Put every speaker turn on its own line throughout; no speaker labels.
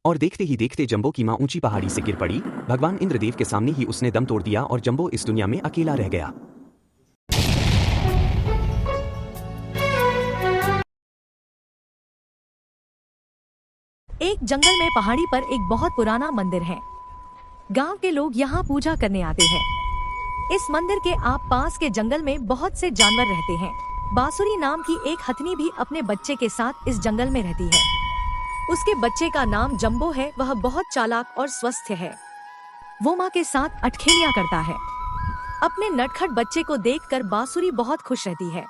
और देखते ही देखते जंबो की माँ ऊंची पहाड़ी से गिर पड़ी। भगवान इंद्रदेव के सामने ही उसने दम तोड़ दिया और जंबो इस दुनिया में अकेला रह गया।
एक जंगल में पहाड़ी पर एक बहुत पुराना मंदिर है। गांव के लोग यहाँ पूजा करने आते हैं। इस मंदिर के पास के जंगल में बहुत से जानवर रहते हैं। बांसुरी नाम की एक हथनी भी अपने बच्चे के साथ इस जंगल में रहती है। उसके बच्चे का नाम जंबो है। वह बहुत चालाक और स्वस्थ है। वो माँ के साथ अटखेलियाँ करता है। अपने नटखट बच्चे को देखकर बांसुरी बहुत खुश रहती है।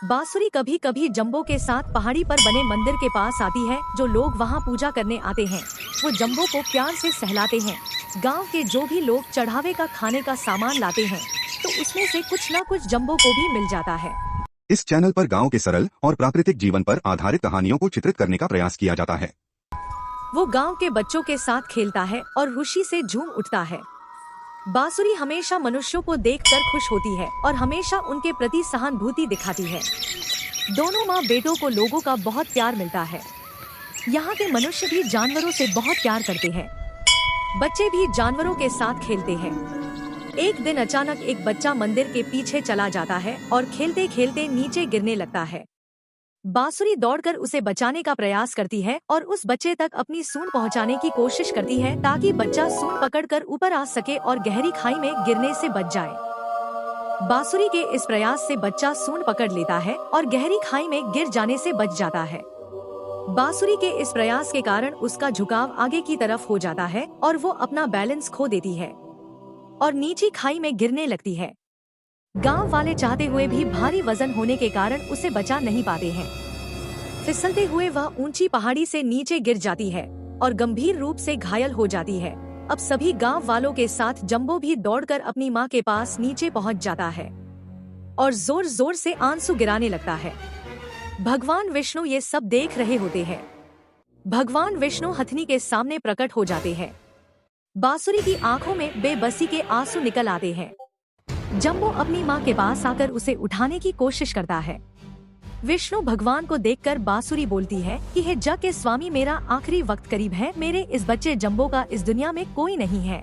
बांसुरी कभी कभी जंबो के साथ पहाड़ी पर बने मंदिर के पास आती है। जो लोग वहाँ पूजा करने आते हैं वो जंबो को प्यार से सहलाते हैं। गांव के जो भी लोग चढ़ावे का खाने का सामान लाते हैं तो उसमें से कुछ न कुछ जंबो को भी मिल जाता है।
इस चैनल पर गांव के सरल और प्राकृतिक जीवन पर आधारित कहानियों को चित्रित करने का प्रयास किया जाता है।
वो गांव के बच्चों के साथ खेलता है और खुशी से झूम उठता है। बांसुरी हमेशा मनुष्यों को देखकर खुश होती है और हमेशा उनके प्रति सहानुभूति दिखाती है। दोनों माँ बेटों को लोगों का बहुत प्यार मिलता है। यहाँ के मनुष्य भी जानवरों से बहुत प्यार करते हैं। बच्चे भी जानवरों के साथ खेलते हैं। एक दिन अचानक एक बच्चा मंदिर के पीछे चला जाता है और खेलते खेलते नीचे गिरने लगता है। बांसुरी दौड़कर उसे बचाने का प्रयास करती है और उस बच्चे तक अपनी सूंड पहुंचाने की कोशिश करती है ताकि बच्चा सूंड पकड़कर ऊपर आ सके और गहरी खाई में गिरने से बच जाए। बांसुरी के इस प्रयास से बच्चा सूंड पकड़ लेता है और गहरी खाई में गिर जाने से बच जाता है। बांसुरी के इस प्रयास के कारण उसका झुकाव आगे की तरफ हो जाता है और वो अपना बैलेंस खो देती है और नीची खाई में गिरने लगती है। गांव वाले चाहते हुए भी भारी वजन होने के कारण उसे बचा नहीं पाते हैं। फिसलते हुए वह ऊंची पहाड़ी से नीचे गिर जाती है और गंभीर रूप से घायल हो जाती है। अब सभी गांव वालों के साथ जंबो भी दौड़कर अपनी मां के पास नीचे पहुंच जाता है और जोर जोर से आंसू गिराने लगता है। भगवान विष्णु ये सब देख रहे होते हैं। भगवान विष्णु हथनी के सामने प्रकट हो जाते हैं। बांसुरी की आंखों में बेबसी के आंसू निकल आते हैं। जंबो अपनी मां के पास आकर उसे उठाने की कोशिश करता है। विष्णु भगवान को देखकर बांसुरी बोलती है कि हे जग के स्वामी, मेरा आखिरी वक्त करीब है। मेरे इस बच्चे जंबो का इस दुनिया में कोई नहीं है।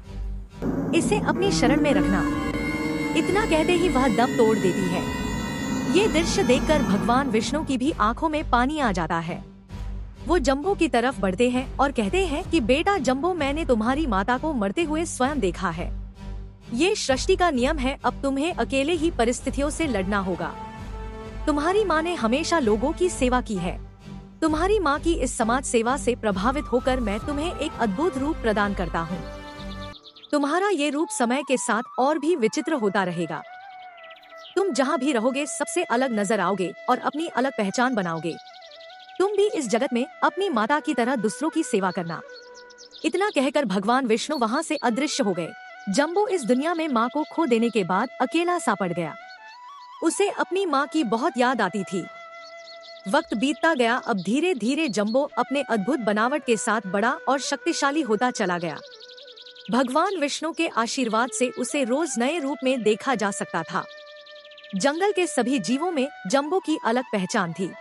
इसे अपनी शरण में रखना। इतना कहते ही वह दम तोड़ देती है। ये दृश्य देखकर भगवान विष्णु की भी आंखों में पानी आ जाता है। वो जंबो की तरफ बढ़ते हैं और कहते हैं कि बेटा जंबो, मैंने तुम्हारी माता को मरते हुए स्वयं देखा है। ये सृष्टि का नियम है। अब तुम्हें अकेले ही परिस्थितियों से लड़ना होगा। तुम्हारी माँ ने हमेशा लोगों की सेवा की है। तुम्हारी माँ की इस समाज सेवा से प्रभावित होकर मैं तुम्हें एक अद्भुत रूप प्रदान करता हूँ। तुम्हारा ये रूप समय के साथ और भी विचित्र होता रहेगा। तुम जहाँ भी रहोगे सबसे अलग नजर आओगे और अपनी अलग पहचान बनाओगे। तुम भी इस जगत में अपनी माता की तरह दूसरों की सेवा करना। इतना कहकर भगवान विष्णु वहाँ से अदृश्य हो गए। जंबो इस दुनिया में माँ को खो देने के बाद अकेला सा पड़ गया। उसे अपनी माँ की बहुत याद आती थी। वक्त बीतता गया। अब धीरे धीरे जंबो अपने अद्भुत बनावट के साथ बड़ा और शक्तिशाली होता चला गया। भगवान विष्णु के आशीर्वाद से उसे रोज नए रूप में देखा जा सकता था। जंगल के सभी जीवों में जंबो की अलग पहचान थी।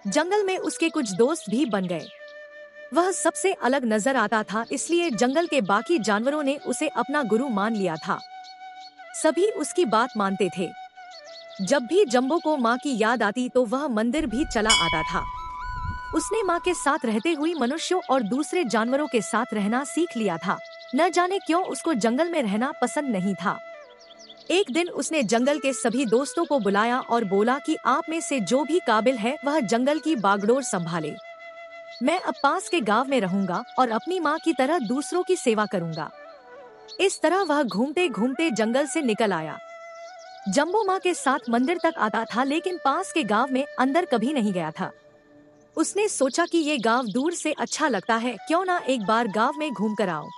जंगल में उसके कुछ दोस्त भी बन गए। वह सबसे अलग नजर आता था, इसलिए जंगल के बाकी जानवरों ने उसे अपना गुरु मान लिया था। सभी उसकी बात मानते थे। जब भी जंबो को माँ की याद आती तो वह मंदिर भी चला आता था। उसने माँ के साथ रहते हुए मनुष्यों और दूसरे जानवरों के साथ रहना सीख लिया था। न जाने क्यों उसको जंगल में रहना पसंद नहीं था। एक दिन उसने जंगल के सभी दोस्तों को बुलाया और बोला कि आप में से जो भी काबिल है वह जंगल की बागडोर संभाले। मैं अब पास के गांव में रहूंगा और अपनी माँ की तरह दूसरों की सेवा करूंगा। इस तरह वह घूमते घूमते जंगल से निकल आया। जंबो माँ के साथ मंदिर तक आता था, लेकिन पास के गांव में अंदर कभी नहीं गया था। उसने सोचा कि ये गांव दूर से अच्छा लगता है, क्यों ना एक बार गांव में घूम कर आओ।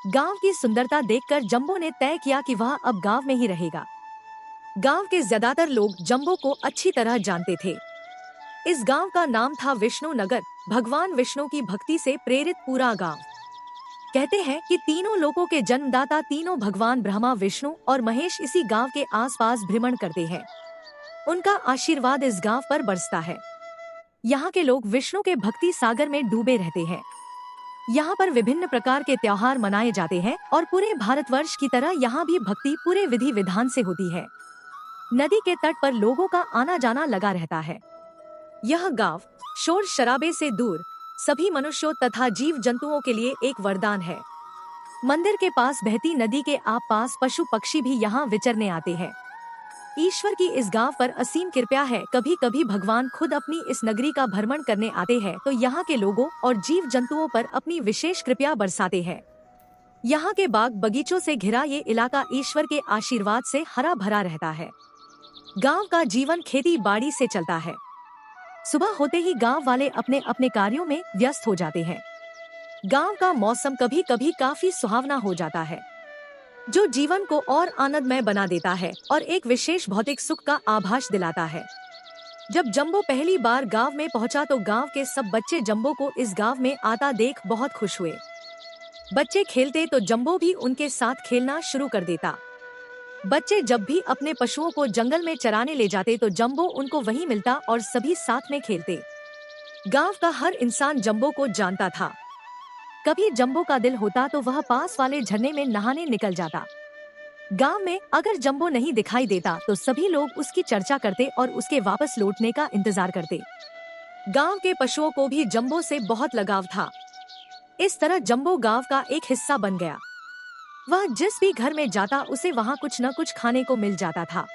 गांव की सुंदरता देखकर जंबो ने तय किया कि वह अब गांव में ही रहेगा। गांव के ज्यादातर लोग जंबो को अच्छी तरह जानते थे। इस गांव का नाम था विष्णु नगर। भगवान विष्णु की भक्ति से प्रेरित पूरा गांव। कहते हैं कि तीनों लोकों के जन्मदाता तीनों भगवान ब्रह्मा, विष्णु और महेश इसी गांव के आसपास भ्रमण करते हैं। उनका आशीर्वाद इस गांव पर बरसता है। यहाँ के लोग विष्णु के भक्ति सागर में डूबे रहते हैं। यहाँ पर विभिन्न प्रकार के त्योहार मनाए जाते हैं और पूरे भारतवर्ष की तरह यहाँ भी भक्ति पूरे विधि विधान से होती है। नदी के तट पर लोगों का आना जाना लगा रहता है। यह गांव शोर शराबे से दूर सभी मनुष्यों तथा जीव जंतुओं के लिए एक वरदान है। मंदिर के पास बहती नदी के आस पशु पक्षी भी यहाँ विचरने आते हैं। ईश्वर की इस गांव पर असीम कृपा है। कभी कभी भगवान खुद अपनी इस नगरी का भ्रमण करने आते हैं तो यहाँ के लोगों और जीव जंतुओं पर अपनी विशेष कृपा बरसाते हैं। यहाँ के बाग बगीचों से घिरा ये इलाका ईश्वर के आशीर्वाद से हरा भरा रहता है। गांव का जीवन खेती बाड़ी से चलता है। सुबह होते ही गांव वाले अपने अपने कार्यों में व्यस्त हो जाते हैं। गांव का मौसम कभी कभी काफी सुहावना हो जाता है, जो जीवन को और आनंदमय बना देता है और एक विशेष भौतिक सुख का आभास दिलाता है। जब जंबो पहली बार गांव में पहुंचा तो गांव के सब बच्चे जंबो को इस गांव में आता देख बहुत खुश हुए। बच्चे खेलते तो जंबो भी उनके साथ खेलना शुरू कर देता। बच्चे जब भी अपने पशुओं को जंगल में चराने ले जाते तो जंबो उनको वहीं मिलता और सभी साथ में खेलते। गांव का हर इंसान जंबो को जानता था। कभी जंबो का दिल होता तो वह पास वाले झरने में नहाने निकल जाता। गांव में अगर जंबो नहीं दिखाई देता तो सभी लोग उसकी चर्चा करते और उसके वापस लौटने का इंतजार करते। गांव के पशुओं को भी जंबो से बहुत लगाव था। इस तरह जंबो गांव का एक हिस्सा बन गया। वह जिस भी घर में जाता उसे वहां कुछ न कुछ खाने को मिल जाता था।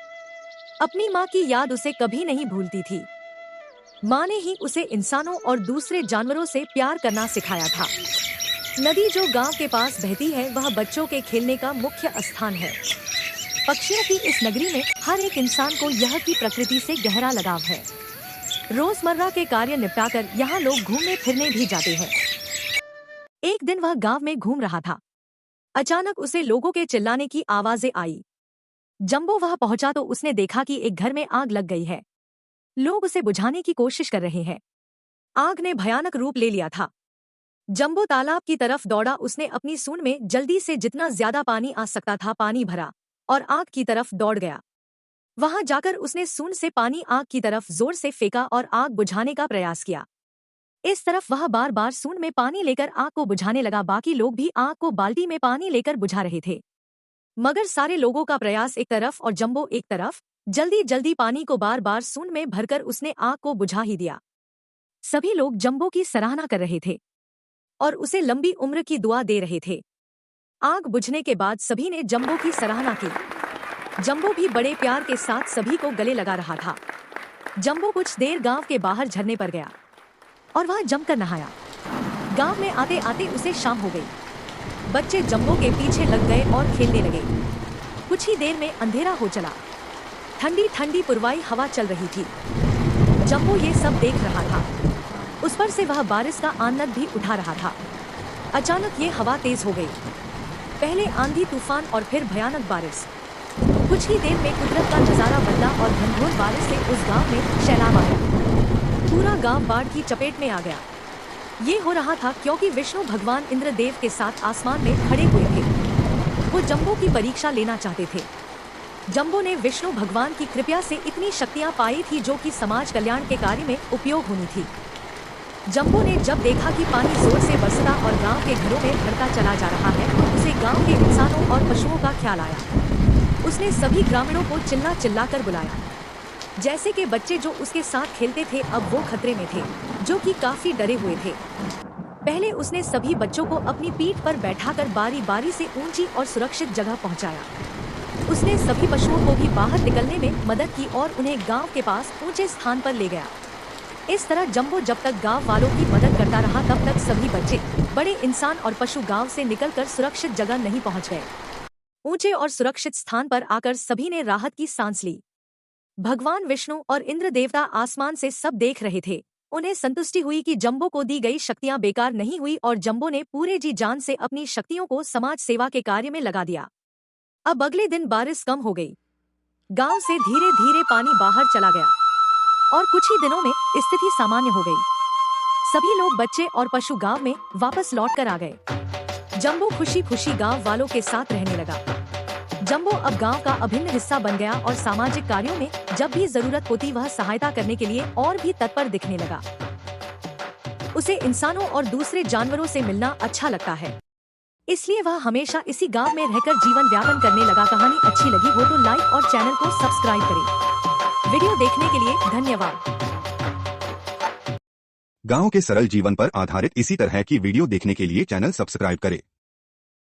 अपनी माँ की याद उसे कभी नहीं भूलती थी। माँ ने ही उसे इंसानों और दूसरे जानवरों से प्यार करना सिखाया था। नदी जो गांव के पास बहती है वह बच्चों के खेलने का मुख्य स्थान है। पक्षियों की इस नगरी में हर एक इंसान को यह की प्रकृति से गहरा लगाव है। रोजमर्रा के कार्य निपटाकर यहाँ लोग घूमने फिरने भी जाते हैं। एक दिन वह गांव में घूम रहा था। अचानक उसे लोगों के चिल्लाने की आवाजें आई। जंबो वहां पहुंचा तो उसने देखा कि एक घर में आग लग गई है। लोग उसे बुझाने की कोशिश कर रहे हैं। आग ने भयानक रूप ले लिया था। जंबो तालाब की तरफ दौड़ा। उसने अपनी सूंड में जल्दी से जितना ज्यादा पानी आ सकता था पानी भरा और आग की तरफ दौड़ गया। वहां जाकर उसने सूंड से पानी आग की तरफ जोर से फेंका और आग बुझाने का प्रयास किया। इस तरफ वह बार बार सूंड में पानी लेकर आग को बुझाने लगा। बाकी लोग भी आग को बाल्टी में पानी लेकर बुझा रहे थे, मगर सारे लोगों का प्रयास एक तरफ और जंबो एक तरफ। जल्दी जल्दी पानी को बार बार सूंड में भरकर उसने आग को बुझा ही दिया। सभी लोग जंबो की सराहना कर रहे थे और उसे लंबी उम्र की दुआ दे रहे थे। आग बुझने के बाद सभी ने जंबो की सराहना की। जंबो भी बड़े प्यार के साथ सभी को गले लगा रहा था। जंबो कुछ देर गांव के बाहर झरने पर गया और वहां जमकर नहाया। गांव में आते आते उसे शाम हो गई। बच्चे जंबो के पीछे लग गए और खेलने लगे। कुछ ही देर में अंधेरा हो चला। ठंडी ठंडी पुरवाई हवा चल रही थी। जंबो ये सब देख रहा था। उस पर से वह बारिश का आनंद भी उठा रहा था। अचानक ये हवा तेज हो गई। पहले आंधी तूफान और फिर भयानक बारिश। कुछ ही देर में कुदरत का नजारा बदला और घनघोर बारिश से उस गांव में सैलाब आया। पूरा गांव बाढ़ की चपेट में आ गया। ये हो रहा था क्योंकि विष्णु भगवान इंद्रदेव के साथ आसमान में खड़े हुए थे। वो जंबो की परीक्षा लेना चाहते थे। जंबो ने विष्णु भगवान की कृपा से इतनी शक्तियां पाई थी जो कि समाज कल्याण के कार्य में उपयोग होनी थी। जंबो ने जब देखा कि पानी जोर से बरसता और गांव के घरों में भरता चला जा रहा है तो उसे गांव के इंसानों और पशुओं का ख्याल आया। उसने सभी ग्रामीणों को चिल्ला चिल्ला कर बुलाया। जैसे कि बच्चे जो उसके साथ खेलते थे अब वो खतरे में थे, जो कि काफी डरे हुए थे। पहले उसने सभी बच्चों को अपनी पीठ पर बैठाकर बारी बारी से ऊंची और सुरक्षित जगह पहुंचाया। उसने सभी पशुओं को भी बाहर निकलने में मदद की और उन्हें गांव के पास ऊंचे स्थान पर ले गया। इस तरह जंबो जब तक गांव वालों की मदद करता रहा तब तक सभी बच्चे, बड़े इंसान और पशु गांव से निकलकर सुरक्षित जगह नहीं पहुंच गए। ऊंचे और सुरक्षित स्थान पर आकर सभी ने राहत की सांस ली। भगवान विष्णु और इंद्र देवता आसमान से सब देख रहे थे। उन्हें संतुष्टि हुई कि जंबो को दी गई शक्तियां बेकार नहीं हुई और जंबो ने पूरे जी जान से अपनी शक्तियों को समाज सेवा के कार्य में लगा दिया। अब अगले दिन बारिश कम हो गई। गांव से धीरे धीरे पानी बाहर चला गया और कुछ ही दिनों में स्थिति सामान्य हो गई। सभी लोग, बच्चे और पशु गांव में वापस लौट कर आ गए। जंबो खुशी खुशी गांव वालों के साथ रहने लगा। जंबो अब गांव का अभिन्न हिस्सा बन गया और सामाजिक कार्यों में जब भी जरूरत होती वह सहायता करने के लिए और भी तत्पर दिखने लगा। उसे इंसानों और दूसरे जानवरों से मिलना अच्छा लगता है, इसलिए वह हमेशा इसी गांव में रहकर जीवन यापन करने लगा। कहानी अच्छी लगी हो तो लाइक और चैनल को सब्सक्राइब करें। वीडियो देखने के लिए धन्यवाद।
गांव के सरल जीवन पर आधारित इसी तरह की वीडियो देखने के लिए चैनल सब्सक्राइब करें।